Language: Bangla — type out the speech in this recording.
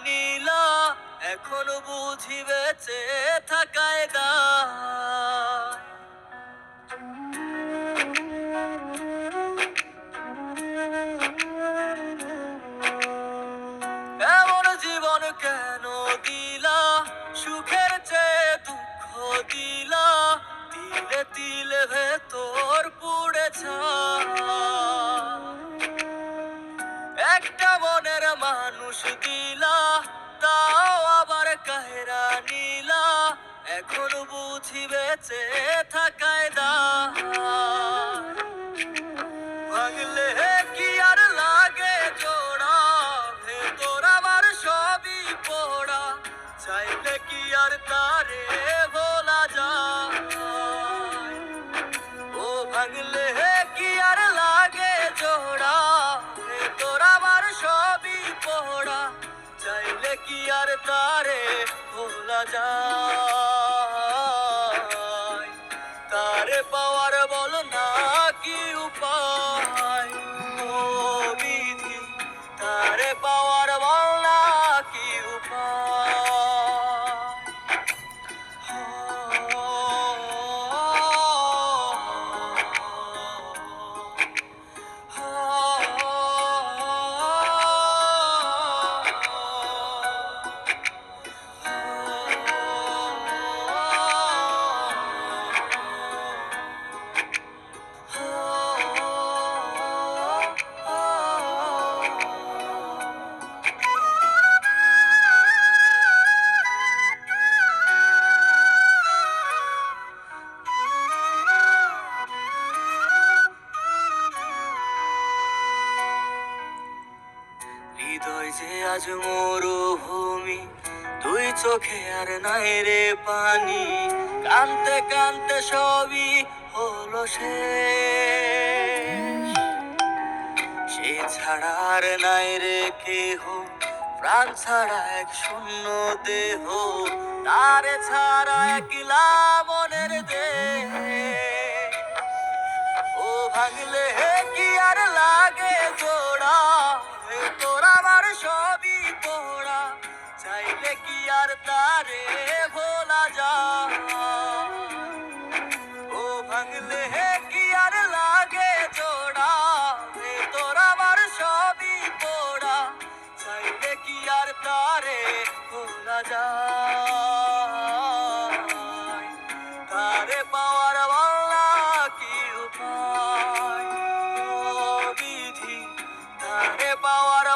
নিলা এখনো বুঝি বেঁচে থাকায় দায়। এমন জীবন কেন দিলা, সুখের চেয়ে দুঃখ দিলা, তিলে তিলে ভেতর পুড়ে ছাই। একটা মনের মানুষ দিলা, তাও আবার কাহেরা নিলা, এখন বুঝি বেঁচে থাকায় দায়। ভাঙলে কি আর লাগে জোড়া, ভেতর আমার সবই পোড়া, চাইলে কি আর তারে ভোলা যায়। ও ভাঙলে কি আর লাগে জোড়া, ভেতর আমার সবই পোড়া, চাইলে কি আর তারে ভোলা যায়। তারে পাওয়ার বল না কি উপায়, ও বিধি তারে পাওয়ার বল না কি উপায়। হৃদয় যে আজ মরুভূমি, দুই চোখে আর নাই রে পানি, কানতে কানতে সবই হলো শেষ। সে ছাড়া আর নাই রে কেহ, প্রাণ ছাড়া এক শূন্য দেহ, তারে ছাড়া একলা মনের দেহ। ও ভাঙলে কি আর লাগে জোড়া, ভেতর আমার সবই পোড়া, চাইলে কি আর তারে ভোলা যায়। ও ভাঙলে কি আর লাগে জোড়া, ভেতর আমার সবই পোড়া, চাইলে কি আর তারে ভোলা যায়। তারে পাওয়ার বলা কি উপায়, ও বিধি তারে পাওয়ার